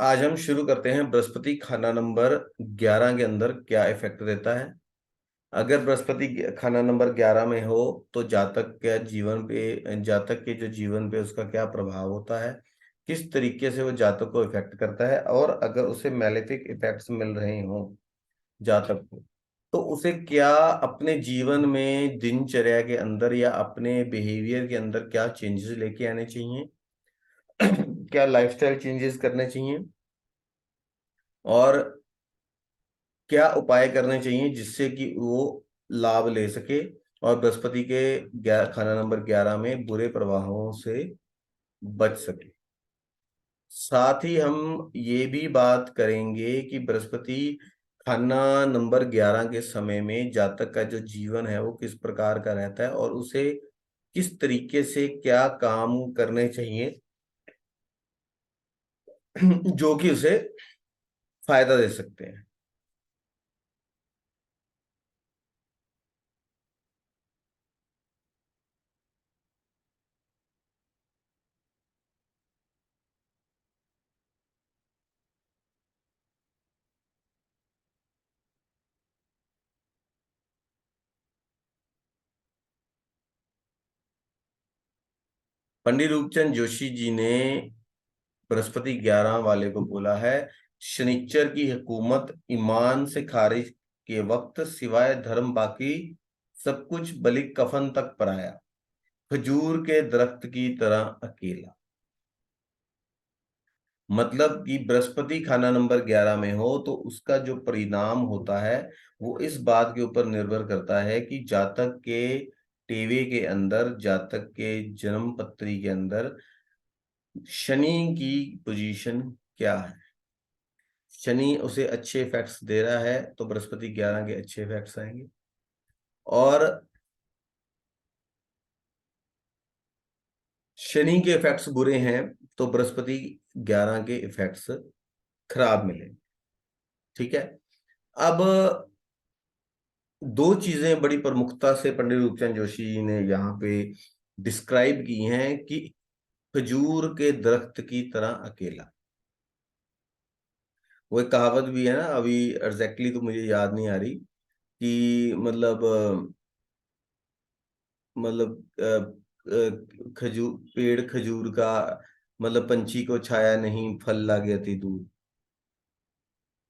आज हम शुरू करते हैं बृहस्पति खाना नंबर 11 के अंदर क्या इफेक्ट देता है। अगर बृहस्पति खाना नंबर 11 में हो तो जातक के जो जीवन पे उसका क्या प्रभाव होता है, किस तरीके से वो जातक को इफेक्ट करता है, और अगर उसे मैलेफिक इफेक्ट्स मिल रहे हो जातक को, तो उसे क्या अपने जीवन में दिनचर्या के अंदर या अपने बिहेवियर के अंदर क्या चेंजेस लेके आने चाहिए क्या लाइफस्टाइल चेंजेस करने चाहिए, और क्या उपाय करने चाहिए जिससे कि वो लाभ ले सके और बृहस्पति के खाना नंबर 11 में बुरे प्रभावों से बच सके। साथ ही हम ये भी बात करेंगे कि बृहस्पति खाना नंबर 11 के समय में जातक का जो जीवन है वो किस प्रकार का रहता है और उसे किस तरीके से क्या काम करने चाहिए जो कि उसे फायदा दे सकते हैं। पंडित रूपचंद जोशी जी ने बृहस्पति 11 वाले को बोला है, शनिचर की हुकूमत ईमान से खारिज के वक्त सिवाय धर्म बाकी सब कुछ बलि कफन तक पराया, खजूर के दरख्त की तरह अकेला। मतलब कि बृहस्पति खाना नंबर 11 में हो तो उसका जो परिणाम होता है वो इस बात के ऊपर निर्भर करता है कि जातक के टेवे के अंदर, जातक के जन्म पत्री के अंदर शनि की पोजीशन क्या है। शनि उसे अच्छे इफेक्ट्स दे रहा है तो बृहस्पति 11 के अच्छे इफेक्ट्स आएंगे, और शनि के इफेक्ट्स बुरे हैं तो बृहस्पति 11 के इफेक्ट्स खराब मिलेंगे। ठीक है। अब दो चीजें बड़ी प्रमुखता से पंडित रूपचंद जोशी जी ने यहाँ पे डिस्क्राइब की हैं कि खजूर के दरख्त की तरह अकेला। वो एक कहावत भी है ना, अभी एग्जैक्टली तो मुझे याद नहीं आ रही कि खजूर पेड़ खजूर का, मतलब पंछी को छाया नहीं फल लागे अति दूर।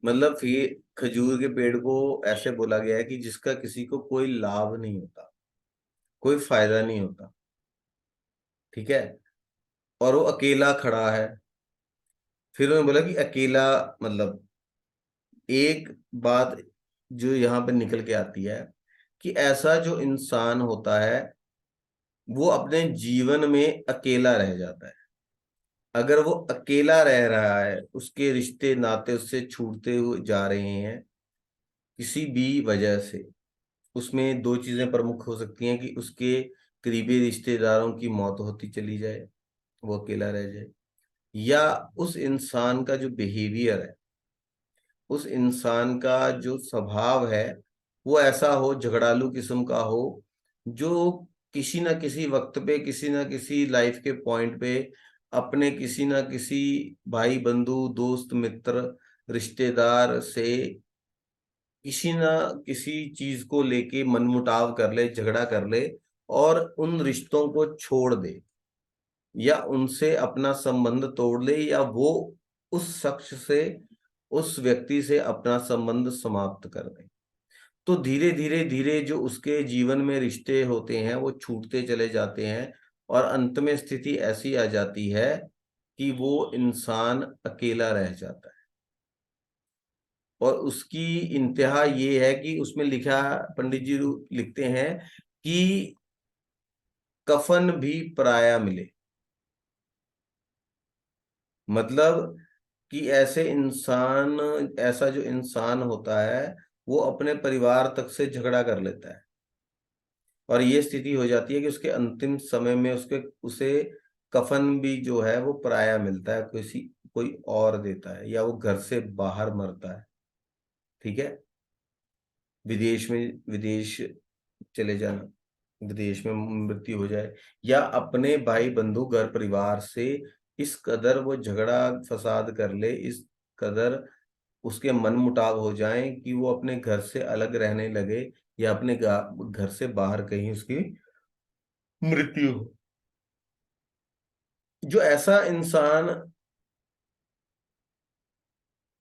मतलब ये खजूर के पेड़ को ऐसे बोला गया है कि जिसका किसी को कोई लाभ नहीं होता, कोई फायदा नहीं होता। ठीक है। और वो अकेला खड़ा है। फिर उन्होंने बोला कि अकेला, मतलब एक बात जो यहाँ पे निकल के आती है कि ऐसा जो इंसान होता है वो अपने जीवन में अकेला रह जाता है। अगर वो अकेला रह रहा है, उसके रिश्ते नाते उससे छूटते हुए जा रहे हैं किसी भी वजह से, उसमें दो चीजें प्रमुख हो सकती हैं कि उसके करीबी रिश्तेदारों की मौत होती चली जाए, वो अकेला रह जाए, या उस इंसान का जो बिहेवियर है, उस इंसान का जो स्वभाव है वो ऐसा हो, झगड़ालू किस्म का हो, जो किसी ना किसी वक्त पे, किसी ना किसी लाइफ के पॉइंट पे अपने किसी ना किसी भाई बंधु दोस्त मित्र रिश्तेदार से किसी ना किसी चीज को लेके मनमुटाव कर ले, झगड़ा कर ले, और उन रिश्तों को छोड़ दे या उनसे अपना संबंध तोड़ ले, या वो उस शख्स से, उस व्यक्ति से अपना संबंध समाप्त कर दे। तो धीरे धीरे धीरे जो उसके जीवन में रिश्ते होते हैं वो छूटते चले जाते हैं, और अंत में स्थिति ऐसी आ जाती है कि वो इंसान अकेला रह जाता है। और उसकी इंतहा ये है कि उसमें लिखा, पंडित जी लिखते हैं कि कफन भी पराया मिले। मतलब कि ऐसा जो इंसान होता है वो अपने परिवार तक से झगड़ा कर लेता है, और ये स्थिति हो जाती है कि उसके अंतिम समय में उसके उसे कफन भी जो है वो पराया मिलता है, कोई और देता है, या वो घर से बाहर मरता है। ठीक है। विदेश चले जाना, विदेश में मृत्यु हो जाए, या अपने भाई बंधु घर परिवार से इस कदर वो झगड़ा फसाद कर ले, इस कदर उसके मन मुटाव हो जाएं कि वो अपने घर से अलग रहने लगे, या अपने घर से बाहर कहीं उसकी मृत्यु हो। जो ऐसा इंसान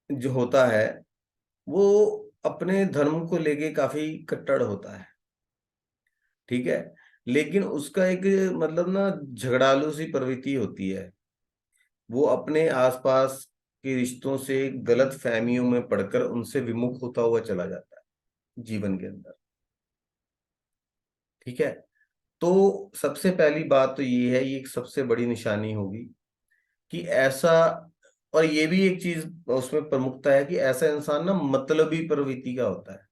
जो होता है, वो अपने धर्म को लेके काफी कट्टर होता है, ठीक है, लेकिन उसका एक मतलब ना झगड़ालू सी प्रवृत्ति होती है। वो अपने आसपास के रिश्तों से गलत फहमियों में पड़कर उनसे विमुख होता हुआ चला जाता है जीवन के अंदर, ठीक है। तो सबसे पहली बात तो ये है, ये एक सबसे बड़ी निशानी होगी कि ऐसा, और ये भी एक चीज उसमें प्रमुखता है कि ऐसा इंसान ना मतलबी प्रवृत्ति का होता है।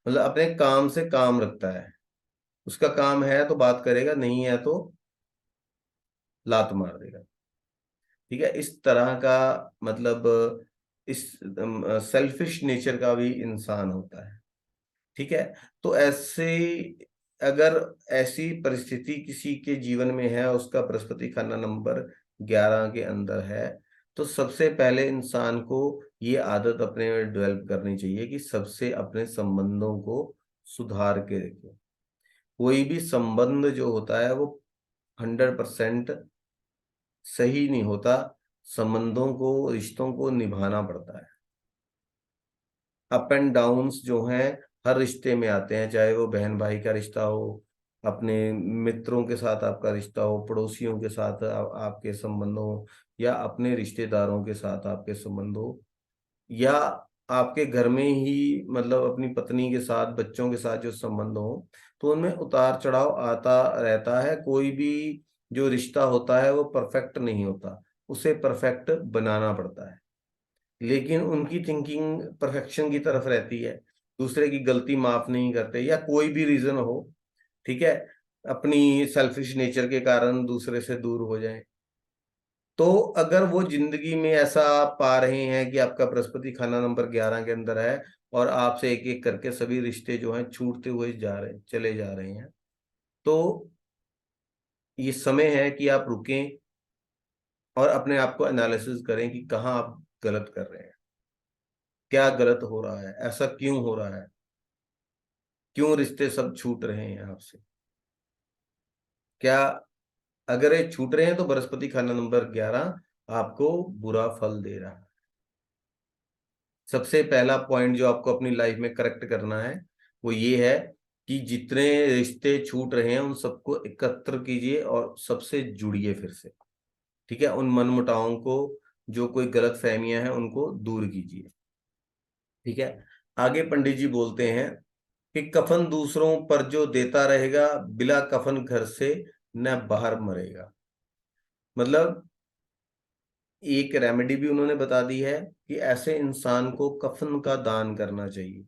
मतलब अपने काम से काम रखता है, उसका काम है तो बात करेगा, नहीं है तो लात मार देगा, ठीक है। इस तरह का मतलब इस सेल्फिश नेचर का भी इंसान होता है, ठीक है। तो ऐसे, अगर ऐसी परिस्थिति किसी के जीवन में है, उसका बृहस्पति खाना नंबर 11 के अंदर है, तो सबसे पहले इंसान को ये आदत अपने में डेवलप करनी चाहिए कि सबसे अपने संबंधों को सुधार के रखे। कोई भी संबंध जो होता है वो 100% सही नहीं होता। संबंधों को, रिश्तों को निभाना पड़ता है। अप एंड डाउन्स जो हैं हर रिश्ते में आते हैं, चाहे वो बहन भाई का रिश्ता हो, अपने मित्रों के साथ आपका रिश्ता हो, पड़ोसियों के साथ आपके संबंध हो, या अपने रिश्तेदारों के साथ आपके संबंध हो, या आपके घर में ही मतलब अपनी पत्नी के साथ, बच्चों के साथ जो संबंध हो, तो उनमें उतार चढ़ाव आता रहता है। कोई भी जो रिश्ता होता है वो परफेक्ट नहीं होता, उसे परफेक्ट बनाना पड़ता है। लेकिन उनकी थिंकिंग परफेक्शन की तरफ रहती है, दूसरे की गलती माफ नहीं करते, या कोई भी रीजन हो, ठीक है, अपनी सेल्फिश नेचर के कारण दूसरे से दूर हो जाए। तो अगर वो जिंदगी में ऐसा पा रहे हैं कि आपका बृहस्पति खाना नंबर 11 के अंदर है, और आपसे एक एक करके सभी रिश्ते जो हैं छूटते हुए जा रहे, चले जा रहे हैं, तो ये समय है कि आप रुकें और अपने आप को एनालिसिस करें कि कहाँ आप गलत कर रहे हैं, क्या गलत हो रहा है, ऐसा क्यों हो रहा है, क्यों रिश्ते सब छूट रहे हैं आपसे, क्या, अगर ये छूट रहे हैं तो बृहस्पति खाना नंबर 11 आपको बुरा फल दे रहा है। सबसे पहला पॉइंट जो आपको अपनी लाइफ में करेक्ट करना है वो ये है कि जितने रिश्ते छूट रहे हैं उन सबको एकत्र कीजिए और सबसे जुड़िए फिर से, ठीक है। उन मनमुटावों को, जो कोई गलत फहमियां हैं उनको दूर कीजिए, ठीक है। आगे पंडित जी बोलते हैं कि कफन दूसरों पर जो देता रहेगा, बिला कफन घर से न बाहर मरेगा। मतलब एक रेमेडी भी उन्होंने बता दी है कि ऐसे इंसान को कफन का दान करना चाहिए,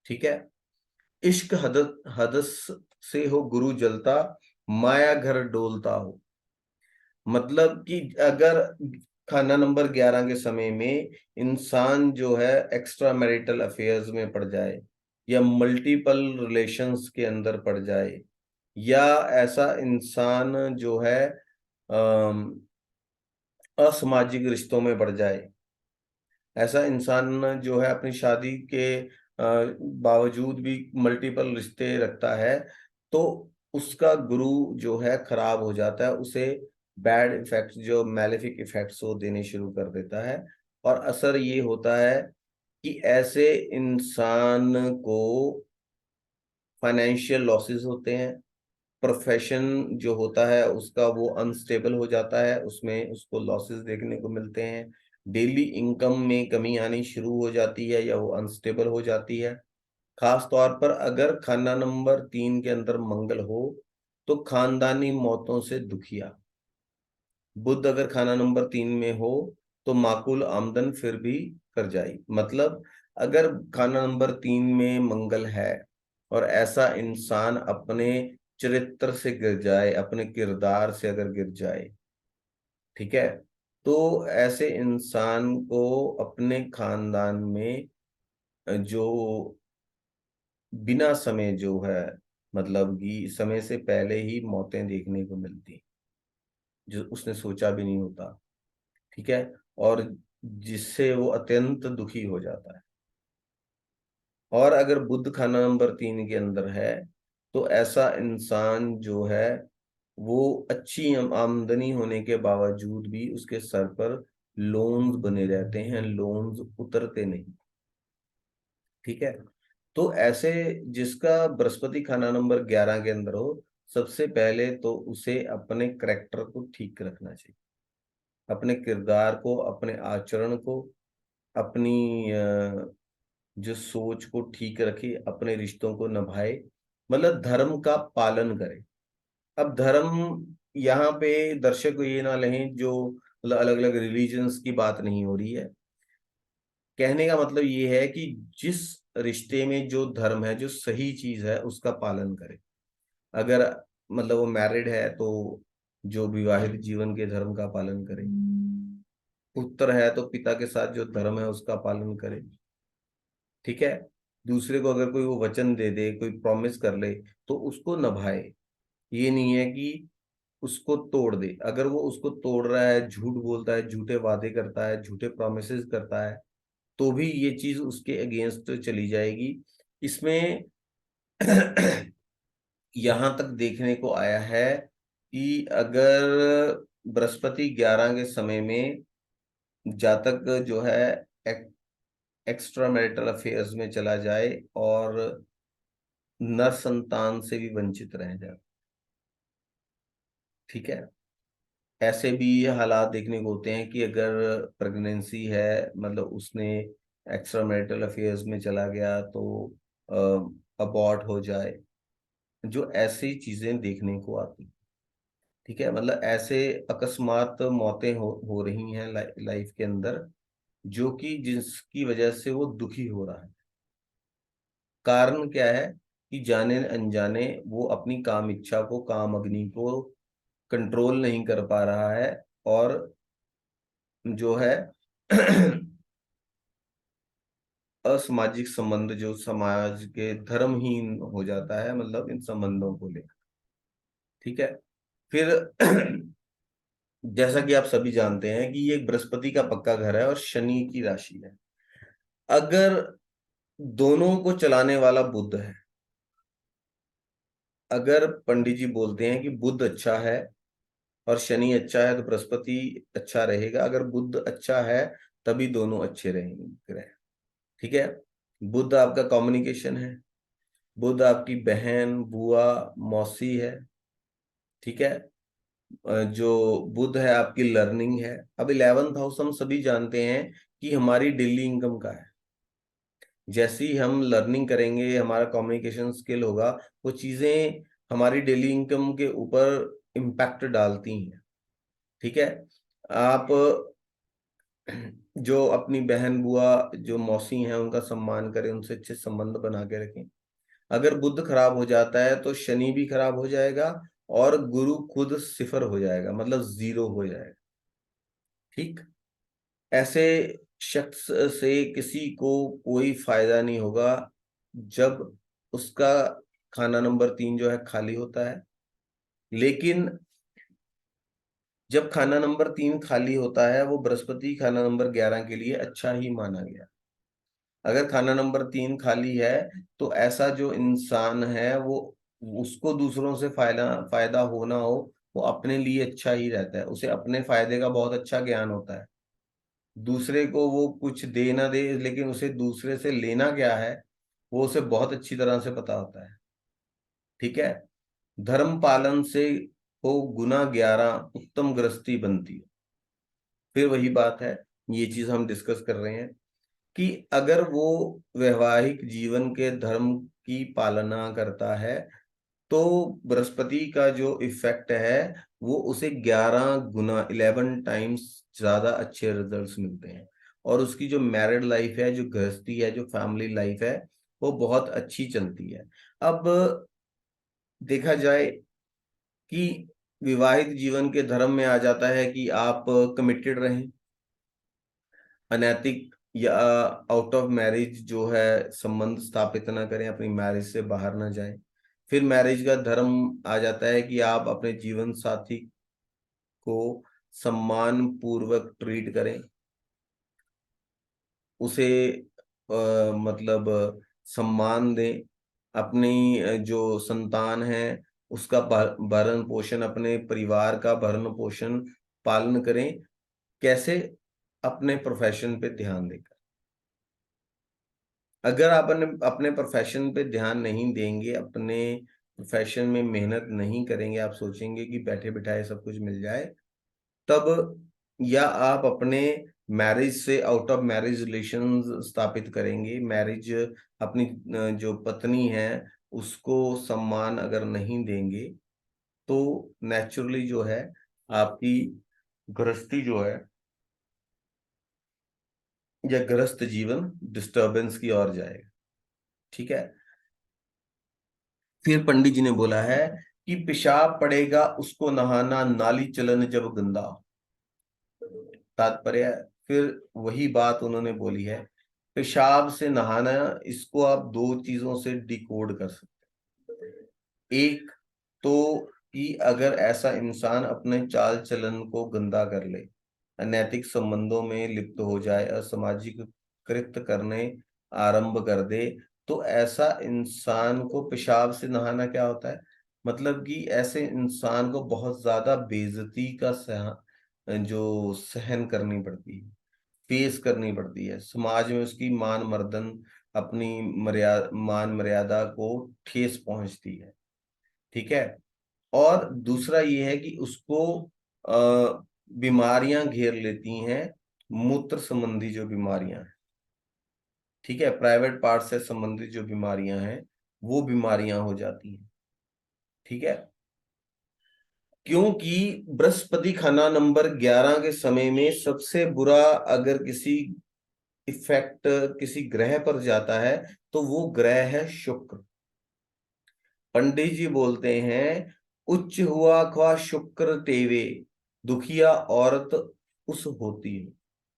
ठीक है। इश्क हदस से हो गुरु जलता, माया घर डोलता हो। मतलब कि अगर खाना नंबर 11 के समय में इंसान जो है एक्स्ट्रा मैरिटल अफेयर्स में पड़ जाए, या मल्टीपल रिलेशंस के अंदर पड़ जाए, या ऐसा इंसान जो है अम, असामाजिक रिश्तों में बढ़ जाए, ऐसा इंसान जो है अपनी शादी के बावजूद भी मल्टीपल रिश्ते रखता है, तो उसका गुरु जो है खराब हो जाता है, उसे बैड इफेक्ट्स, जो मैलेफिक इफेक्ट्स वो देने शुरू कर देता है। और असर ये होता है कि ऐसे इंसान को फाइनेंशियल लॉसेस होते हैं, प्रोफेशन जो होता है उसका वो अनस्टेबल हो जाता है, उसमें उसको लॉसेस देखने को मिलते हैं, डेली इनकम में कमी आनी शुरू हो जाती है, या वो अनस्टेबल हो जाती है। खास तौर पर अगर खाना नंबर 3 के अंदर मंगल हो, तो खानदानी मौतों से दुखिया। बुध अगर खाना नंबर 3 में हो, तो माकुल आमदन फिर भी कर जाए। मतलब अगर खाना नंबर 3 में मंगल है और ऐसा इंसान अपने चरित्र से गिर जाए, अपने किरदार से अगर गिर जाए, ठीक है, तो ऐसे इंसान को अपने खानदान में जो बिना समय जो है, मतलब कि समय से पहले ही मौतें देखने को मिलती, जो उसने सोचा भी नहीं होता। ठीक है। और जिससे वो अत्यंत दुखी हो जाता है। और अगर बुध खाना नंबर 3 के अंदर है, तो ऐसा इंसान जो है वो अच्छी आमदनी होने के बावजूद भी उसके सर पर लोन्स बने रहते हैं, लोन्स उतरते नहीं। ठीक है। तो ऐसे जिसका बृहस्पति खाना नंबर 11 के अंदर हो, सबसे पहले तो उसे अपने करेक्टर को ठीक रखना चाहिए, अपने किरदार को, अपने आचरण को, अपनी जो सोच को ठीक रखे, अपने रिश्तों को निभाए, मतलब धर्म का पालन करे। अब धर्म यहाँ पे दर्शक ये ना लें जो मतलब अलग अलग रिलीजन्स की बात नहीं हो रही है। कहने का मतलब ये है कि जिस रिश्ते में जो धर्म है, जो सही चीज है, उसका पालन करे। अगर मतलब वो मैरिड है तो जो विवाहित जीवन के धर्म का पालन करे, पुत्र है तो पिता के साथ जो धर्म है उसका पालन करे। ठीक है। दूसरे को अगर कोई वो वचन दे दे, कोई प्रॉमिस कर ले, तो उसको निभाए। ये नहीं है कि उसको तोड़ दे। अगर वो उसको तोड़ रहा है, झूठ बोलता है, झूठे वादे करता है, झूठे प्रोमिसेस करता है, तो भी ये चीज उसके अगेंस्ट चली जाएगी। इसमें यहां तक देखने को आया है कि अगर बृहस्पति 11 के समय में जातक जो है एक्स्ट्रा मैरिटल अफेयर्स में चला जाए और नर संतान से भी वंचित रह जाए। ठीक है। ऐसे भी हालात देखने को होते हैं कि अगर प्रेगनेंसी है, मतलब उसने एक्स्ट्रा मैरिटल अफेयर्स में चला गया तो अबॉर्ट हो जाए, जो ऐसी चीजें देखने को आती। ठीक है। मतलब ऐसे अकस्मात मौतें हो रही हैं लाइफ के अंदर, जो कि जिसकी वजह से वो दुखी हो रहा है। कारण क्या है कि जाने अनजाने वो अपनी काम इच्छा को, काम अग्नि को कंट्रोल नहीं कर पा रहा है, और जो है असामाजिक संबंध जो समाज के धर्महीन हो जाता है, मतलब इन संबंधों को लेकर। ठीक है। फिर जैसा कि आप सभी जानते हैं कि ये एक बृहस्पति का पक्का घर है और शनि की राशि है। अगर दोनों को चलाने वाला बुध है, अगर पंडित जी बोलते हैं कि बुध अच्छा है और शनि अच्छा है, तो बृहस्पति अच्छा रहेगा। अगर बुध अच्छा है तभी दोनों अच्छे रहेंगे ग्रह। ठीक है। बुध आपका कम्युनिकेशन है, बुध आपकी बहन, बुआ, मौसी है। ठीक है। जो बुध है आपकी लर्निंग है। अब 11th हाउस हम सभी जानते हैं कि हमारी डेली इनकम का है। जैसे ही हम लर्निंग करेंगे, हमारा कम्युनिकेशन स्किल होगा, वो चीजें हमारी डेली इनकम के ऊपर इम्पैक्ट डालती हैं। ठीक है। आप जो अपनी बहन, बुआ, जो मौसी हैं, उनका सम्मान करें, उनसे अच्छे संबंध बना के रखें। अगर बुध खराब हो जाता है तो शनि भी खराब हो जाएगा, और गुरु खुद सिफर हो जाएगा, मतलब जीरो हो जाएगा। ठीक। ऐसे शख्स से किसी को कोई फायदा नहीं होगा जब उसका खाना नंबर 3 जो है खाली होता है। लेकिन जब खाना नंबर 3 खाली होता है, वो बृहस्पति खाना नंबर 11 के लिए अच्छा ही माना गया। अगर खाना नंबर 3 खाली है, तो ऐसा जो इंसान है वो, उसको दूसरों से फायदा फायदा हो ना हो, वो अपने लिए अच्छा ही रहता है। उसे अपने फायदे का बहुत अच्छा ज्ञान होता है। दूसरे को वो कुछ दे ना दे, लेकिन उसे दूसरे से लेना क्या है, वो उसे बहुत अच्छी तरह से पता होता है। ठीक है। धर्म पालन से वो गुना 11 उत्तम गृहस्थी बनती है। फिर वही बात है, ये चीज हम डिस्कस कर रहे हैं कि अगर वो वैवाहिक जीवन के धर्म की पालना करता है, तो बृहस्पति का जो इफेक्ट है वो उसे 11 गुना, 11 टाइम्स ज्यादा अच्छे रिजल्ट्स मिलते हैं। और उसकी जो मैरिड लाइफ है, जो गृहस्थी है, जो फैमिली लाइफ है, वो बहुत अच्छी चलती है। अब देखा जाए कि विवाहित जीवन के धर्म में आ जाता है कि आप कमिटेड रहें, अनैतिक या आउट ऑफ मैरिज जो है संबंध स्थापित ना करें, अपनी मैरिज से बाहर ना जाएं। फिर मैरिज का धर्म आ जाता है कि आप अपने जीवन साथी को सम्मान पूर्वक ट्रीट करें, उसे मतलब सम्मान दें, अपनी जो संतान है उसका भरण पोषण, अपने परिवार का भरण पोषण पालन करें। कैसे? अपने प्रोफेशन पे ध्यान देकर। अगर आप अपने अपने प्रोफेशन पे ध्यान नहीं देंगे, अपने प्रोफेशन में मेहनत नहीं करेंगे, आप सोचेंगे कि बैठे बिठाए सब कुछ मिल जाए, तब या आप अपने मैरिज से आउट ऑफ मैरिज रिलेशन स्थापित करेंगे, मैरिज अपनी जो पत्नी है उसको सम्मान अगर नहीं देंगे, तो नेचुरली जो है आपकी गृहस्थी जो है या गृहस्थ जीवन डिस्टरबेंस की ओर जाएगा। ठीक है। फिर पंडित जी ने बोला है कि पेशाब पड़ेगा उसको नहाना, नाली चलन जब गंदा। तात्पर्य, फिर वही बात उन्होंने बोली है, पेशाब से नहाना, इसको आप दो चीजों से डिकोड कर सकते हैं। एक तो कि अगर ऐसा इंसान अपने चाल चलन को गंदा कर ले, अनैतिक संबंधों में लिप्त हो जाए, असामाजिक कृत्य करने आरंभ कर दे, तो ऐसा इंसान को पेशाब से नहाना क्या होता है? मतलब कि ऐसे इंसान को बहुत ज्यादा बेइज्जती का जो सहन करनी पड़ती है, फेस करनी पड़ती है समाज में, उसकी मान मर्दन, अपनी मान मर्यादा को ठेस पहुंचती है। ठीक है। और दूसरा ये है कि उसको बीमारियां घेर लेती हैं, मूत्र संबंधी जो बीमारियां हैं, ठीक है, प्राइवेट पार्ट से संबंधित जो बीमारियां हैं, वो बीमारियां हो जाती हैं। ठीक है। क्योंकि बृहस्पति खाना नंबर 11 के समय में सबसे बुरा अगर किसी इफेक्ट किसी ग्रह पर जाता है तो वो ग्रह है शुक्र। पंडित जी बोलते हैं, उच्च हुआ ख्वा शुक्र तेवे, दुखिया औरत उस होती है।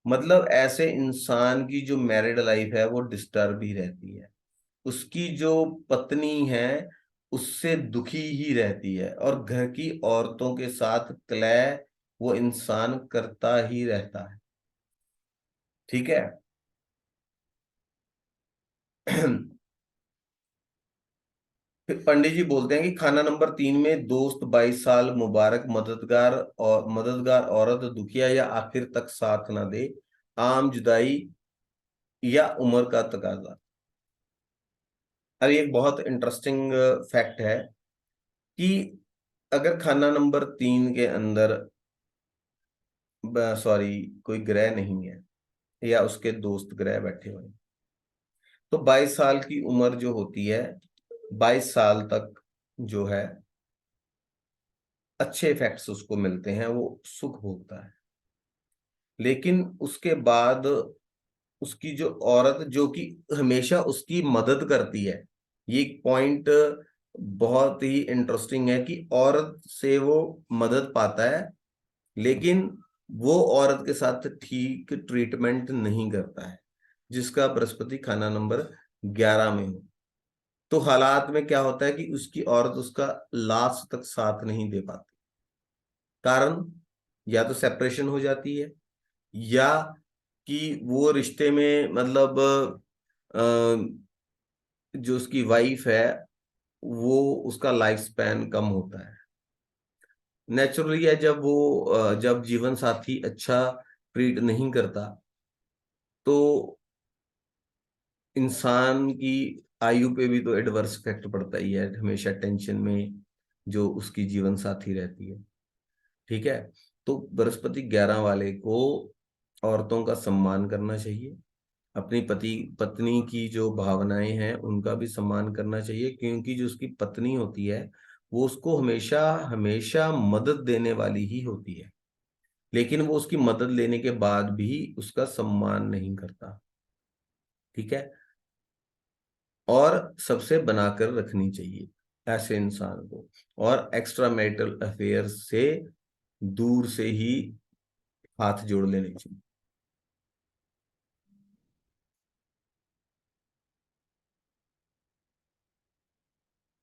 मतलब ऐसे इंसान की जो मैरिड लाइफ है वो डिस्टर्ब ही रहती है, उसकी जो पत्नी है उससे दुखी ही रहती है, और घर की औरतों के साथ क्लह वो इंसान करता ही रहता है। ठीक है। फिर पंडित जी बोलते हैं कि खाना नंबर 3 में दोस्त 22 साल मुबारक, मददगार औरत दुखिया या आखिर तक साथ ना दे, आम जुदाई या उम्र का तकाजा। अब एक बहुत इंटरेस्टिंग फैक्ट है कि अगर खाना नंबर 3 के अंदर सॉरी कोई ग्रह नहीं है या उसके दोस्त ग्रह बैठे हुए हैं, तो 22 साल की उम्र जो होती है, 22 साल तक जो है अच्छे इफेक्ट्स उसको मिलते हैं, वो सुख भोगता है। लेकिन उसके बाद उसकी जो औरत जो कि हमेशा उसकी मदद करती है, ये एक पॉइंट बहुत ही इंटरेस्टिंग है कि औरत से वो मदद पाता है, लेकिन वो औरत के साथ ठीक ट्रीटमेंट नहीं करता है, जिसका बृहस्पति खाना नंबर 11 में हो। तो हालात में क्या होता है कि उसकी औरत उसका लास्ट तक साथ नहीं दे पाती। कारण, या तो सेपरेशन हो जाती है, या कि वो रिश्ते में मतलब जो उसकी वाइफ है वो उसका लाइफ स्पैन कम होता है। नेचुरली है, जब जीवन साथी अच्छा ट्रीट नहीं करता, तो इंसान की आयु पे भी तो एडवर्स इफेक्ट पड़ता ही है, हमेशा टेंशन में जो उसकी जीवन साथी रहती है। ठीक है। तो बृहस्पति 11 वाले को औरतों का सम्मान करना चाहिए, अपनी पति पत्नी की जो भावनाएं हैं उनका भी सम्मान करना चाहिए, क्योंकि जो उसकी पत्नी होती है वो उसको हमेशा हमेशा मदद देने वाली ही होती है, लेकिन वो उसकी मदद लेने के बाद भी उसका सम्मान नहीं करता। ठीक है। और सबसे बनाकर रखनी चाहिए ऐसे इंसान को, और एक्स्ट्रा मैरिटल अफेयर से दूर से ही हाथ जोड़ लेने चाहिए।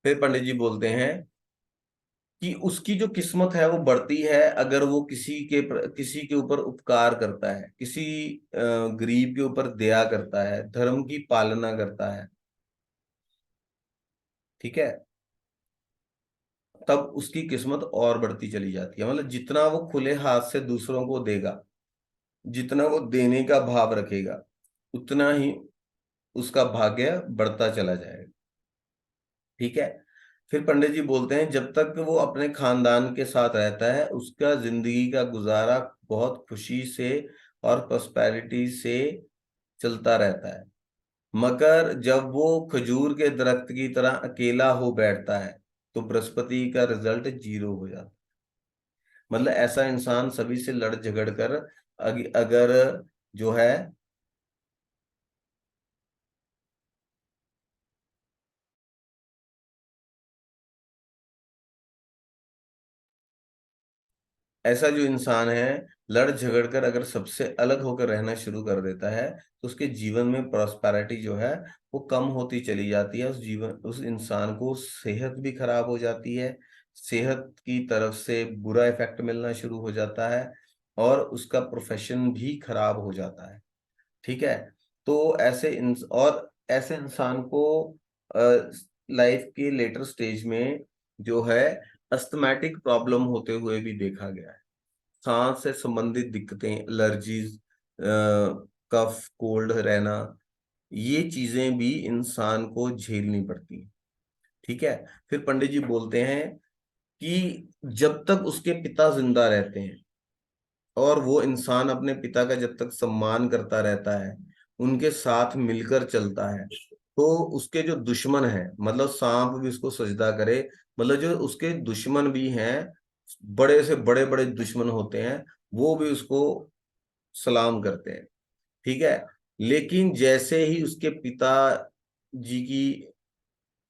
फिर पंडित जी बोलते हैं कि उसकी जो किस्मत है वो बढ़ती है अगर वो किसी के ऊपर उपकार करता है, किसी गरीब के ऊपर दया करता है, धर्म की पालना करता है। ठीक है, तब उसकी किस्मत और बढ़ती चली जाती है। मतलब जितना वो खुले हाथ से दूसरों को देगा, जितना वो देने का भाव रखेगा, उतना ही उसका भाग्य बढ़ता चला जाएगा। ठीक है। फिर पंडित जी बोलते हैं जब तक वो अपने खानदान के साथ रहता है उसका जिंदगी का गुजारा बहुत खुशी से और प्रॉस्पेरिटी से चलता रहता है। मगर जब वो खजूर के दरख्त की तरह अकेला हो बैठता है तो बृहस्पति का रिजल्ट जीरो हो जाता है। मतलब ऐसा इंसान सभी से लड़ झगड़ कर अगर जो है, ऐसा जो इंसान है लड़ झगड़ कर अगर सबसे अलग होकर रहना शुरू कर देता है तो उसके जीवन में प्रॉस्पेरिटी जो है वो कम होती चली जाती है। उस इंसान को सेहत भी खराब हो जाती है, सेहत की तरफ से बुरा इफेक्ट मिलना शुरू हो जाता है और उसका प्रोफेशन भी खराब हो जाता है। ठीक है। तो और ऐसे इंसान को लाइफ के लेटर स्टेज में जो है अस्थमैटिक प्रॉब्लम होते हुए भी देखा गया है। सांस से संबंधित दिक्कतें, एलर्जीज, कफ कोल्ड रहना, ये चीजें भी इंसान को झेलनी पड़ती हैं। ठीक है। फिर पंडित जी बोलते हैं कि जब तक उसके पिता जिंदा रहते हैं और वो इंसान अपने पिता का जब तक सम्मान करता रहता है, उनके साथ मिलकर चलता है, तो उसके जो दुश्मन है, मतलब सांप भी उसको सजदा करे, मतलब जो उसके दुश्मन भी हैं, बड़े से बड़े बड़े दुश्मन होते हैं, वो भी उसको सलाम करते हैं। ठीक है। लेकिन जैसे ही उसके पिता जी की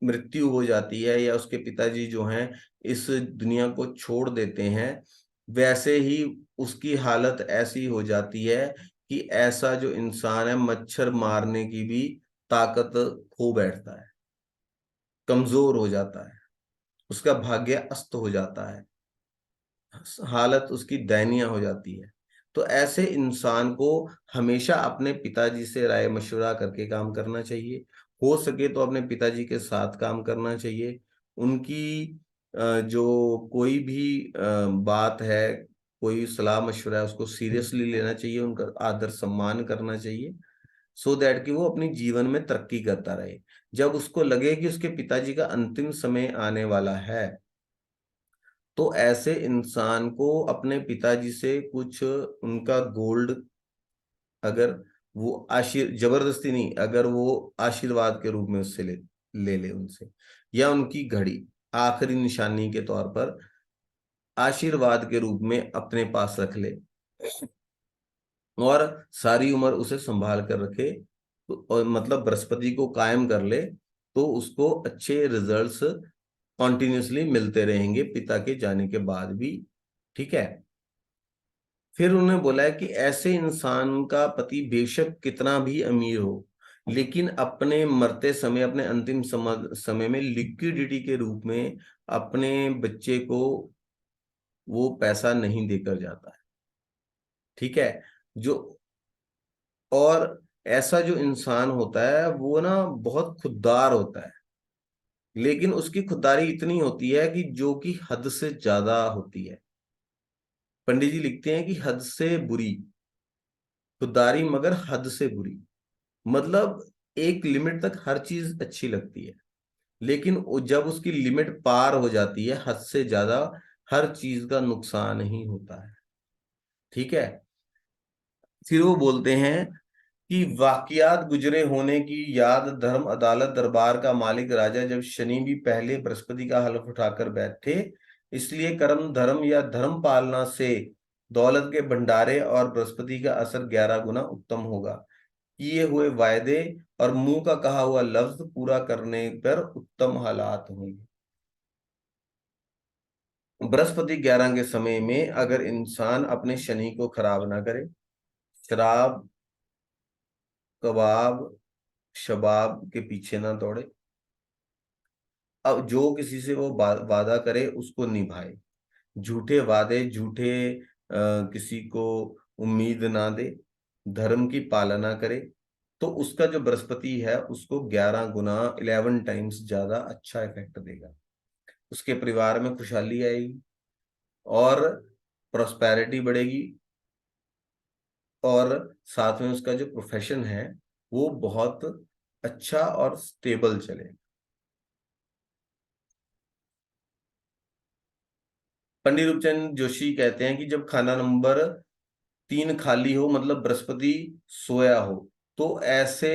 मृत्यु हो जाती है या उसके पिताजी जो हैं इस दुनिया को छोड़ देते हैं, वैसे ही उसकी हालत ऐसी हो जाती है कि ऐसा जो इंसान है मच्छर मारने की भी ताकत खो बैठता है, कमजोर हो जाता है, उसका भाग्य अस्त हो जाता है, हालत उसकी दयनीय हो जाती है। तो ऐसे इंसान को हमेशा अपने पिताजी से राय मशवरा करके काम करना चाहिए। हो सके तो अपने पिताजी के साथ काम करना चाहिए। उनकी जो कोई भी बात है, कोई सलाह मशवरा है, उसको सीरियसली लेना चाहिए, उनका आदर सम्मान करना चाहिए, सो दैट कि वो अपनी जीवन में तरक्की करता रहे। जब उसको लगे कि उसके पिताजी का अंतिम समय आने वाला है तो ऐसे इंसान को अपने पिताजी से कुछ उनका गोल्ड, अगर वो जबरदस्ती नहीं, अगर वो आशीर्वाद के रूप में उससे ले ले उनसे, या उनकी घड़ी आखिरी निशानी के तौर पर आशीर्वाद के रूप में अपने पास रख ले और सारी उम्र उसे संभाल कर रखे, और मतलब बृहस्पति को कायम कर ले, तो उसको अच्छे रिजल्ट्स कॉन्टिन्यूसली मिलते रहेंगे पिता के जाने के बाद भी। ठीक है। फिर उन्होंने बोला है कि ऐसे इंसान का पति बेशक कितना भी अमीर हो, लेकिन अपने मरते समय, अपने अंतिम समय में लिक्विडिटी के रूप में अपने बच्चे को वो पैसा नहीं देकर जाता है। ठीक है। जो और ऐसा जो इंसान होता है वो ना बहुत खुददार होता है, लेकिन उसकी खुददारी इतनी होती है कि जो कि हद से ज्यादा होती है। पंडित जी लिखते हैं कि हद से बुरी खुददारी, मगर हद से बुरी। मतलब एक लिमिट तक हर चीज अच्छी लगती है, लेकिन जब उसकी लिमिट पार हो जाती है हद से ज्यादा, हर चीज का नुकसान ही होता है। ठीक है। फिर वो बोलते हैं कि वाकयात गुजरे होने की याद धर्म अदालत दरबार का मालिक राजा जब शनि भी पहले बृहस्पति का हलफ उठाकर बैठे, इसलिए कर्म धर्म या धर्म पालना से दौलत के भंडारे और बृहस्पति का असर 11 गुना उत्तम होगा। किए हुए वायदे और मुंह का कहा हुआ लफ्ज पूरा करने पर उत्तम हालात होंगे। बृहस्पति 11 के समय में अगर इंसान अपने शनि को खराब ना करे, शराब कबाब शबाब के पीछे ना दौड़े, अब जो किसी से वो वादा करे उसको निभाए, झूठे वादे, झूठे किसी को उम्मीद ना दे, धर्म की पालना करे, तो उसका जो बृहस्पति है उसको 11 गुना, 11 टाइम्स ज्यादा अच्छा इफेक्ट देगा। उसके परिवार में खुशहाली आएगी और प्रोस्पेरिटी बढ़ेगी, और साथ में उसका जो प्रोफेशन है वो बहुत अच्छा और स्टेबल चले। पंडित रूपचंद जोशी कहते हैं कि जब खाना नंबर 3 खाली हो, मतलब बृहस्पति सोया हो, तो ऐसे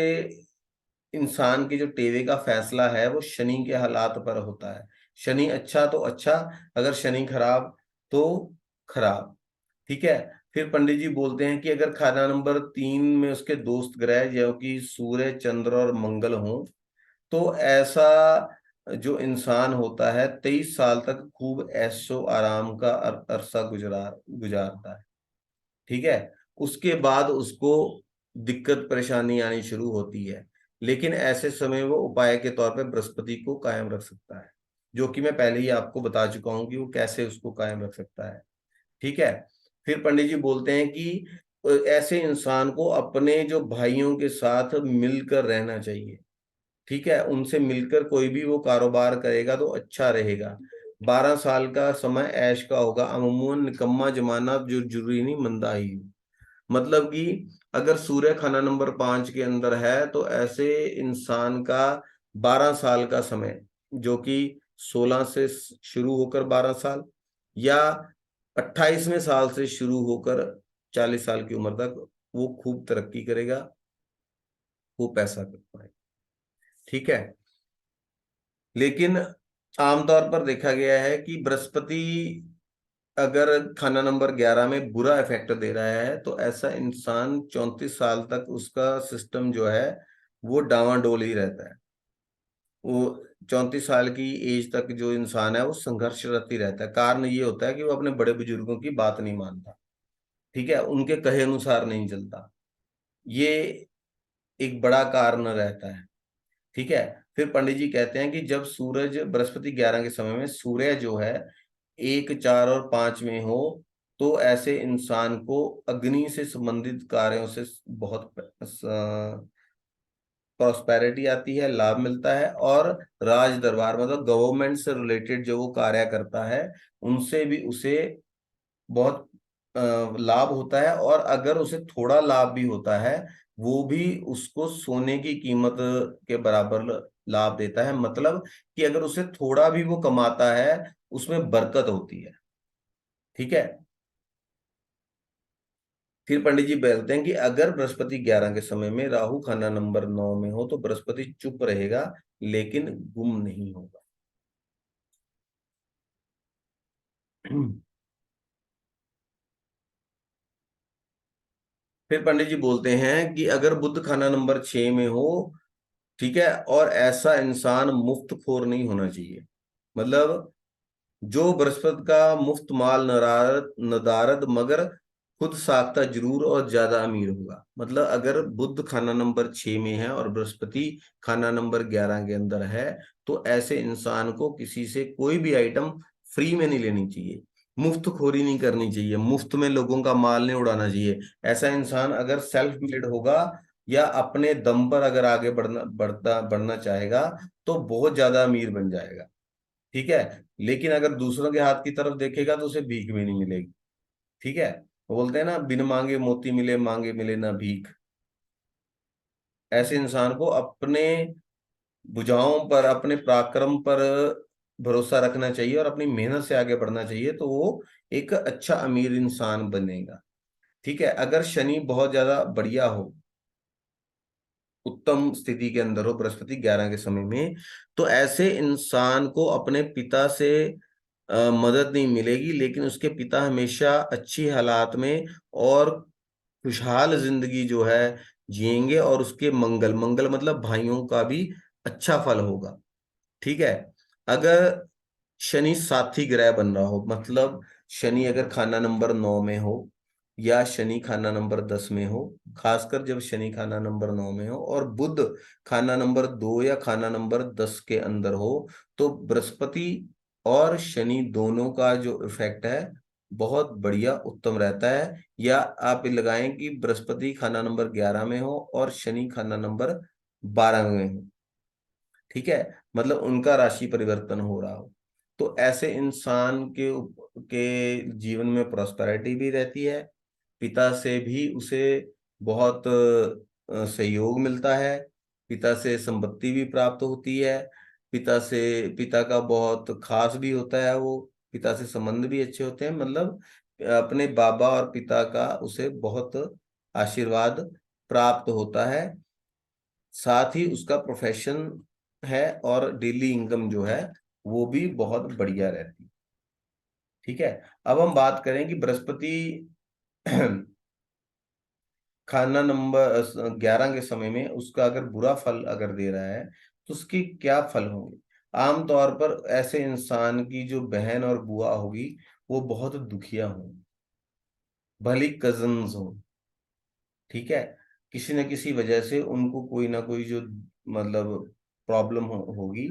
इंसान के जो टेवे का फैसला है वो शनि के हालात पर होता है। शनि अच्छा तो अच्छा, अगर शनि खराब तो खराब। ठीक है। फिर पंडित जी बोलते हैं कि अगर खाना नंबर 3 में उसके दोस्त ग्रह जो कि सूर्य, चंद्र और मंगल हो, तो ऐसा जो इंसान होता है 23 साल तक खूब ऐशो आराम का अरसा गुजारता है। ठीक है। उसके बाद उसको दिक्कत परेशानी आनी शुरू होती है, लेकिन ऐसे समय वो उपाय के तौर पे बृहस्पति को कायम रख सकता है, जो कि मैं पहले ही आपको बता चुका हूं कि वो कैसे उसको कायम रख सकता है। ठीक है। फिर पंडित जी बोलते हैं कि ऐसे इंसान को अपने जो भाइयों के साथ मिलकर रहना चाहिए। ठीक है। उनसे मिलकर कोई भी वो कारोबार करेगा तो अच्छा रहेगा। 12 साल का समय ऐश का होगा, अमूमन निकम्मा जमाना जो जरूरी नहीं, मंदा ही। मतलब कि अगर सूर्य खाना नंबर 5 के अंदर है तो ऐसे इंसान का 12 साल का समय, जो कि 16 से शुरू होकर 12 साल, या 28वें साल से शुरू होकर 40 साल की उम्र तक, वो खूब तरक्की करेगा, वो पैसा कर पाएगा। ठीक है। लेकिन आमतौर पर देखा गया है कि बृहस्पति अगर खाना नंबर 11 में बुरा इफेक्ट दे रहा है तो ऐसा इंसान 34 साल तक उसका सिस्टम जो है वो डावाडोल ही रहता है। वो 34 साल की एज तक जो इंसान है वो संघर्षरत ही रहता है। कारण ये होता है कि वो अपने बड़े बुजुर्गों की बात नहीं मानता। ठीक है। उनके कहे अनुसार नहीं चलता। ये एक बड़ा कारण रहता है। ठीक है। फिर पंडित जी कहते हैं कि जब सूरज बृहस्पति 11 के समय में सूर्य जो है 1, 4 और 5 में हो, तो ऐसे इंसान को अग्नि से संबंधित कार्यों से बहुत प्रॉस्पेरिटी आती है, लाभ मिलता है, और राज दरबार मतलब गवर्नमेंट से रिलेटेड जो वो कार्य करता है उनसे भी उसे बहुत लाभ होता है। और अगर उसे थोड़ा लाभ भी होता है, वो भी उसको सोने की कीमत के बराबर लाभ देता है। मतलब कि अगर उसे थोड़ा भी वो कमाता है उसमें बरकत होती है। ठीक है। फिर पंडित जी बोलते हैं कि अगर बृहस्पति 11 के समय में राहु खाना नंबर 9 में हो तो बृहस्पति चुप रहेगा लेकिन गुम नहीं होगा। फिर पंडित जी बोलते हैं कि अगर बुध खाना नंबर 6 में हो, ठीक है, और ऐसा इंसान मुफ्त खोर नहीं होना चाहिए। मतलब जो बृहस्पति का मुफ्त माल नदारद नदारद मगर खुद साख्ता जरूर और ज्यादा अमीर होगा। मतलब अगर बुध खाना नंबर 6 में है और बृहस्पति खाना नंबर 11 के अंदर है, तो ऐसे इंसान को किसी से कोई भी आइटम फ्री में नहीं लेनी चाहिए, मुफ्त खोरी नहीं करनी चाहिए, मुफ्त में लोगों का माल नहीं उड़ाना चाहिए। ऐसा इंसान अगर सेल्फ मेड होगा या अपने दम पर अगर आगे बढ़ना चाहेगा तो बहुत ज्यादा अमीर बन जाएगा। ठीक है। लेकिन अगर दूसरों के हाथ की तरफ देखेगा तो उसे भीख भी नहीं मिलेगी। ठीक है। वो बोलते हैं ना, बिन मांगे मोती मिले, मांगे मिले ना भीख। ऐसे इंसान को अपने भुजाओं पर, अपने पराक्रम पर भरोसा रखना चाहिए और अपनी मेहनत से आगे बढ़ना चाहिए, तो वो एक अच्छा अमीर इंसान बनेगा। ठीक है। अगर शनि बहुत ज्यादा बढ़िया हो, उत्तम स्थिति के अंदर हो बृहस्पति 11 के समय में, तो ऐसे इंसान को अपने पिता से मदद नहीं मिलेगी, लेकिन उसके पिता हमेशा अच्छी हालात में और खुशहाल जिंदगी जो है जिएंगे, और उसके मंगल मंगल मतलब भाइयों का भी अच्छा फल होगा। ठीक है। अगर शनि साथी ग्रह बन रहा हो, मतलब शनि अगर खाना नंबर 9 में हो, या शनि खाना नंबर 10 में हो, खासकर जब शनि खाना नंबर 9 में हो और बुध खाना नंबर 2 या खाना नंबर 10 के अंदर हो, तो बृहस्पति और शनि दोनों का जो इफेक्ट है बहुत बढ़िया उत्तम रहता है। या आप ये लगाएं कि बृहस्पति खाना नंबर 11 में हो और शनि खाना नंबर 12 में हो, ठीक है, मतलब उनका राशि परिवर्तन हो रहा हो, तो ऐसे इंसान के जीवन में प्रॉस्पेरिटी भी रहती है, पिता से भी उसे बहुत सहयोग मिलता है, पिता से संपत्ति भी प्राप्त होती है, पिता का बहुत खास भी होता है, वो पिता से संबंध भी अच्छे होते हैं, मतलब अपने बाबा और पिता का उसे बहुत आशीर्वाद प्राप्त होता है। साथ ही उसका प्रोफेशन है और डेली इनकम जो है वो भी बहुत बढ़िया रहती है। ठीक है, अब हम बात करें कि बृहस्पति खाना नंबर 11 के समय में उसका अगर बुरा फल अगर दे रहा है तो उसके क्या फल होंगे। आमतौर पर ऐसे इंसान की जो बहन और बुआ होगी वो बहुत दुखिया होंगी, भली कजन्स हो, ठीक है, किसी न किसी वजह से उनको कोई ना कोई जो मतलब प्रॉब्लम होगी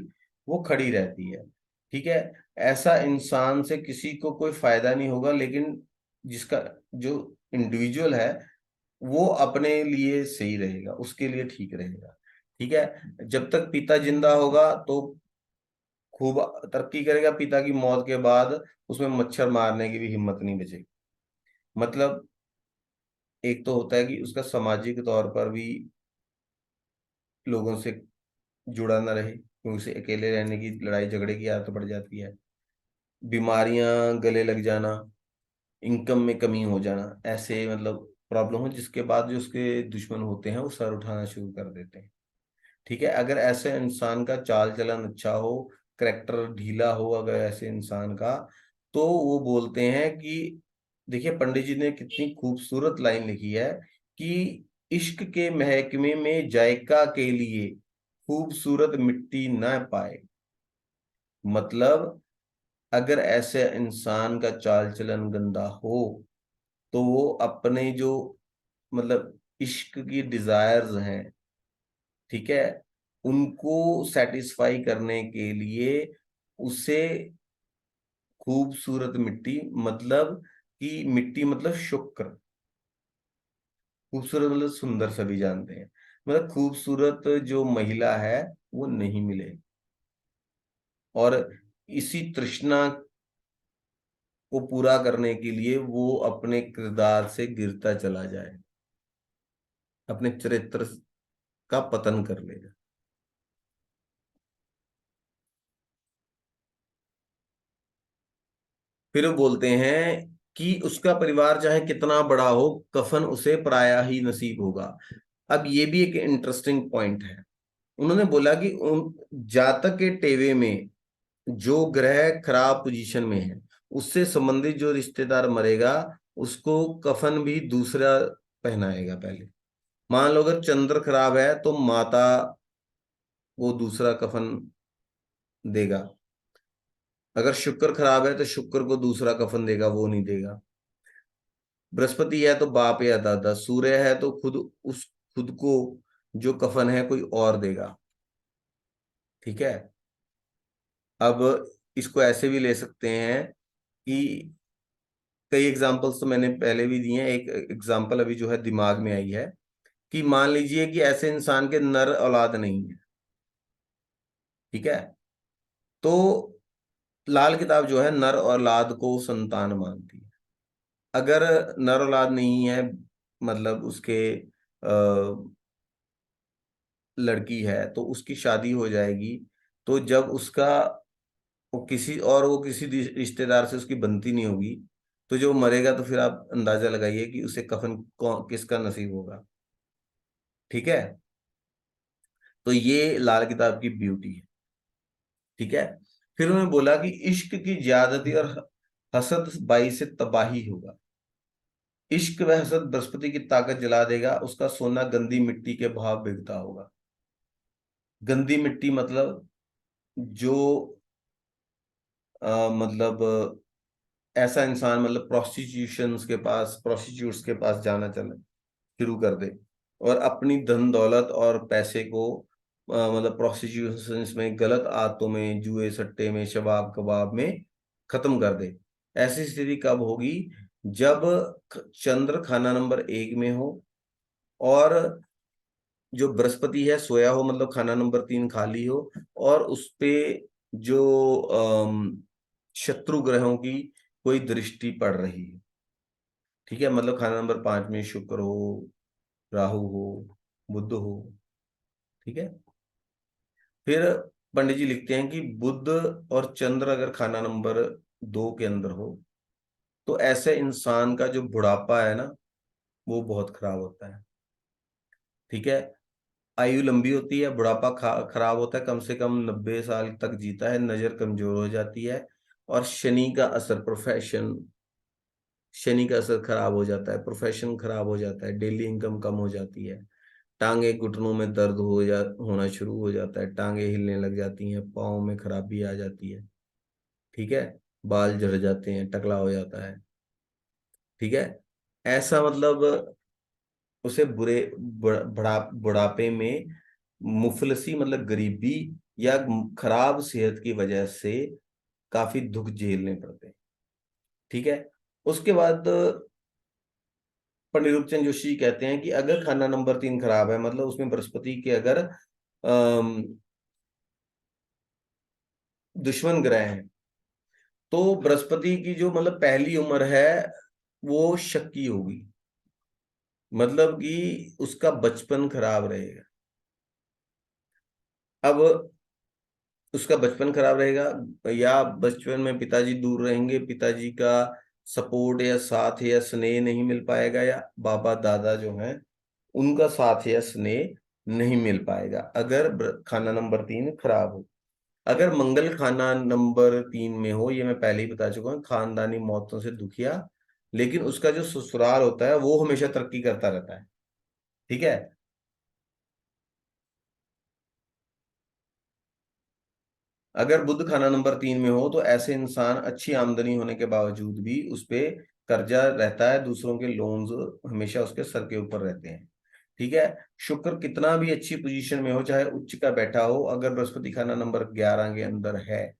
वो खड़ी रहती है। ठीक है, ऐसा इंसान से किसी को कोई फायदा नहीं होगा, लेकिन जिसका जो इंडिविजुअल है वो अपने लिए सही रहेगा, उसके लिए ठीक रहेगा। ठीक है, जब तक पिता जिंदा होगा तो खूब तरक्की करेगा, पिता की मौत के बाद उसमें मच्छर मारने की भी हिम्मत नहीं बचेगी। मतलब एक तो होता है कि उसका सामाजिक तौर पर भी लोगों से जुड़ा ना रहे, क्योंकि उसे अकेले रहने की, लड़ाई झगड़े की आदत पड़ जाती है, बीमारियां, गले लग जाना, इनकम में कमी हो जाना, ऐसे मतलब प्रॉब्लम हो, जिसके बाद जो उसके दुश्मन होते हैं वो सर उठाना शुरू कर देते हैं। ठीक है, अगर ऐसे इंसान का चाल चलन अच्छा हो, करेक्टर ढीला हो अगर ऐसे इंसान का, तो वो बोलते हैं कि देखिए पंडित जी ने कितनी खूबसूरत लाइन लिखी है कि इश्क के महकमे में जायका के लिए खूबसूरत मिट्टी न पाए। मतलब अगर ऐसे इंसान का चाल चलन गंदा हो तो वो अपने जो मतलब इश्क की डिजायर्स हैं, ठीक है, उनको सेटिस्फाई करने के लिए उसे खूबसूरत मिट्टी, मतलब कि मिट्टी मतलब शुक्र, खूबसूरत मतलब सुंदर सभी जानते हैं, मतलब खूबसूरत जो महिला है वो नहीं मिले, और इसी तृष्णा को पूरा करने के लिए वो अपने किरदार से गिरता चला जाए, अपने चरित्र का पतन कर लेगा। फिर वो बोलते हैं कि उसका परिवार चाहे कितना बड़ा हो, कफन उसे पराया ही नसीब होगा। अब ये भी एक इंटरेस्टिंग पॉइंट है। उन्होंने बोला कि उन जातक के टेवे में जो ग्रह खराब पोजीशन में है उससे संबंधित जो रिश्तेदार मरेगा उसको कफन भी दूसरा पहनाएगा पहले। मान लो अगर चंद्र खराब है तो माता वो दूसरा कफन देगा, अगर शुक्र खराब है तो शुक्र को दूसरा कफन देगा, वो नहीं देगा। बृहस्पति है तो बाप या दादा, सूर्य है तो खुद को जो कफन है कोई और देगा। ठीक है, अब इसको ऐसे भी ले सकते हैं कि कई एग्जांपल्स तो मैंने पहले भी दिए हैं, एक एग्जांपल अभी जो है दिमाग में आई है कि मान लीजिए कि ऐसे इंसान के नर औलाद नहीं है, ठीक है, तो लाल किताब जो है नर औलाद को संतान मानती है। अगर नर औलाद नहीं है, मतलब उसके लड़की है तो उसकी शादी हो जाएगी, तो जब उसका वो किसी रिश्तेदार से उसकी बनती नहीं होगी, तो जो मरेगा तो फिर आप अंदाजा लगाइए कि उसे कफन कौन किसका नसीब होगा। ठीक है, तो ये लाल किताब की ब्यूटी है। ठीक है, फिर उन्होंने बोला कि इश्क की ज्यादती और हसद बाई से तबाही होगा। इश्क व हसद बृहस्पति की ताकत जला देगा, उसका सोना गंदी मिट्टी के भाव बिकता होगा। गंदी मिट्टी मतलब जो मतलब ऐसा इंसान मतलब प्रोस्टिट्यूट्स के पास जाना चले शुरू कर दे, और अपनी धन दौलत और पैसे को मतलब प्रोस्टिट्यूशन में, गलत आदतों में, जुए सट्टे में, शबाब कबाब में खत्म कर दे। ऐसी स्थिति कब होगी? जब चंद्र खाना नंबर 1 में हो, और जो बृहस्पति है सोया हो, मतलब खाना नंबर 3 खाली हो, और उस पे जो शत्रु ग्रहों की कोई दृष्टि पड़ रही है। ठीक है, मतलब खाना नंबर 5 में शुक्र हो, राहु हो, बुध हो। ठीक है। फिर पंडित जी लिखते हैं कि बुध और चंद्र अगर खाना नंबर 2 के अंदर हो, तो ऐसे इंसान का जो बुढ़ापा है ना, वो बहुत खराब होता है। ठीक है। आयु लंबी होती है, बुढ़ापा खराब होता है, कम से कम 90 साल तक जीता है, नजर कमजोर हो जाती है, और शनि का असर खराब हो जाता है, प्रोफेशन खराब हो जाता है, डेली इनकम कम हो जाती है, टांगे घुटनों में दर्द होना शुरू हो जाता है, टांगे हिलने लग जाती हैं, पाँव में खराबी आ जाती है। ठीक है। बाल झड़ जाते हैं, टकला हो जाता है। ठीक है। ऐसा मतलब उसे बुढ़ापे में मुफलसी मतलब गरीबी या खराब सेहत की वजह से काफी दुख झेलने पड़ते हैं। ठीक है। उसके बाद पंडित रूपचंद जोशी जी कहते हैं कि अगर खाना नंबर 3 खराब है, मतलब उसमें बृहस्पति के अगर अम, दुश्मन ग्रह हैं, तो बृहस्पति की जो मतलब पहली उम्र है वो शक्की होगी, मतलब कि उसका बचपन खराब रहेगा। अब उसका बचपन खराब रहेगा, या बचपन में पिताजी दूर रहेंगे, पिताजी का सपोर्ट या साथ या स्नेह नहीं मिल पाएगा, या बाबा दादा जो हैं उनका साथ या स्नेह नहीं मिल पाएगा अगर खाना नंबर 3 खराब हो। अगर मंगल खाना नंबर 3 में हो, ये मैं पहले ही बता चुका हूँ, खानदानी मौतों से दुखिया, लेकिन उसका जो ससुराल होता है वो हमेशा तरक्की करता रहता है। ठीक है। अगर बुध खाना नंबर 3 में हो, तो ऐसे इंसान अच्छी आमदनी होने के बावजूद भी उस पे कर्जा रहता है, दूसरों के लोन्स हमेशा उसके सर के ऊपर रहते हैं। ठीक है। शुक्र कितना भी अच्छी पोजीशन में हो, चाहे उच्च का बैठा हो, अगर बृहस्पति खाना नंबर 11 के अंदर है,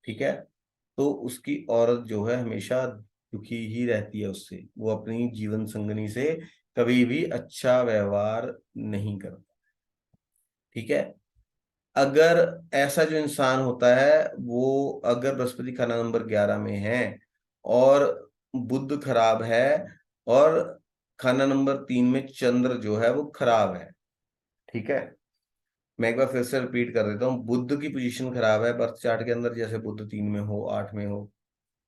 ठीक है, तो उसकी औरत जो है हमेशा दुखी ही रहती है उससे, वो अपनी जीवन संगनी से कभी भी अच्छा व्यवहार नहीं करता। ठीक है। अगर ऐसा जो इंसान होता है, वो अगर बृहस्पति खाना नंबर 11 में है, और बुध खराब है, और खाना नंबर 3 में चंद्र जो है वो खराब है। ठीक है। मैं एक बार फिर से रिपीट कर देता हूँ, बुध की पोजीशन खराब है बर्थ चार्ट के अंदर, जैसे बुध 3 में हो, 8 में हो,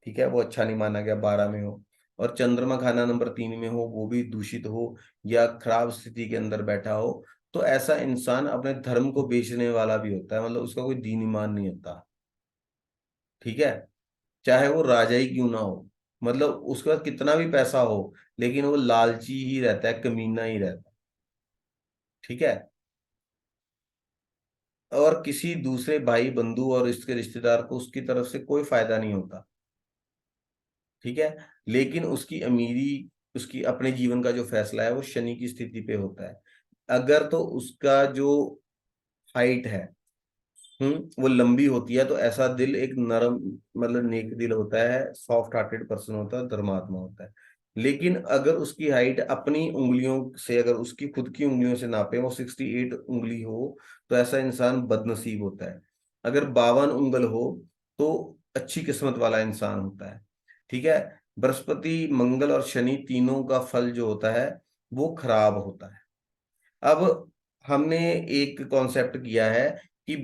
ठीक है, वो अच्छा नहीं माना गया, 12 में हो, और चंद्रमा खाना नंबर 3 में हो, वो भी दूषित हो या खराब स्थिति के अंदर बैठा हो, तो ऐसा इंसान अपने धर्म को बेचने वाला भी होता है, मतलब उसका कोई दीन ईमान नहीं होता। ठीक है। चाहे वो राजा ही क्यों ना हो, मतलब उसके पास कितना भी पैसा हो, लेकिन वो लालची ही रहता है, कमीना ही रहता है। ठीक है। और किसी दूसरे भाई बंधु और इसके रिश्तेदार को उसकी तरफ से कोई फायदा नहीं होता। ठीक है। लेकिन उसकी अमीरी, उसकी अपने जीवन का जो फैसला है वो शनि की स्थिति पे होता है। अगर तो उसका जो हाइट है, वो लंबी होती है, तो ऐसा दिल एक नरम, मतलब नेक दिल होता है, सॉफ्ट हार्टेड पर्सन होता है, धर्मात्मा होता है। लेकिन अगर उसकी हाइट अपनी उंगलियों से, अगर उसकी खुद की उंगलियों से नापे, वो 68 उंगली हो, तो ऐसा इंसान बदनसीब होता है। अगर 52 उंगल हो, तो अच्छी किस्मत वाला इंसान होता है। ठीक है। बृहस्पति मंगल और शनि तीनों का फल जो होता है वो खराब होता है। अब हमने एक कॉन्सेप्ट किया है कि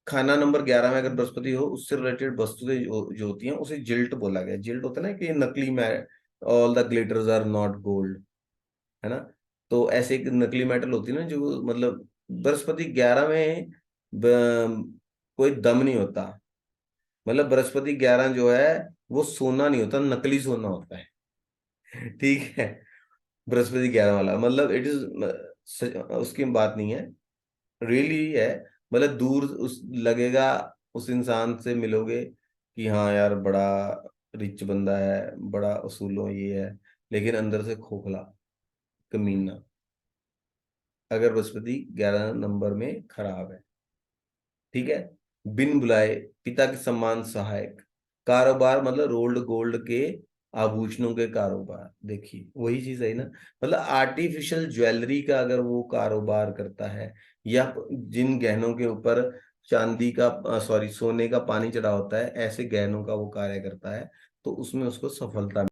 खाना नंबर 11 में अगर बृहस्पति हो, उससे रिलेटेड वस्तुएं जो होती हैं उसे जिल्ट बोला गया। जिल्ट होता है ना कि ये नकली में, all the glitters are not gold, है ना। तो ऐसे एक नकली मेटल होती है ना, जो मतलब बृहस्पति 11 में कोई दम नहीं होता, मतलब बृहस्पति 11 जो है वो सोना नहीं होता, नकली सोना होता है। ठीक है। बृहस्पति 11 वाला मतलब इट इज, उसकी बात नहीं है, रियली है। मतलब दूर उस लगेगा, उस इंसान से मिलोगे कि हाँ यार बड़ा रिच बंदा है, बड़ा असूलों ये है, लेकिन अंदर से खोखला, कमीना। अगर बृहस्पति 11 नंबर में खराब है, ठीक है। बिन बुलाए, पिता के सम्मान सहायक, कारोबार मतलब रोल्ड गोल्ड के आभूषणों के कारोबार, देखिए वही चीज है ना। मतलब आर्टिफिशियल ज्वेलरी का अगर वो कारोबार करता है, या जिन गहनों के ऊपर चांदी का, सॉरी, सोने का पानी चढ़ा होता है, ऐसे गहनों का वो कार्य करता है, तो उसमें उसको सफलता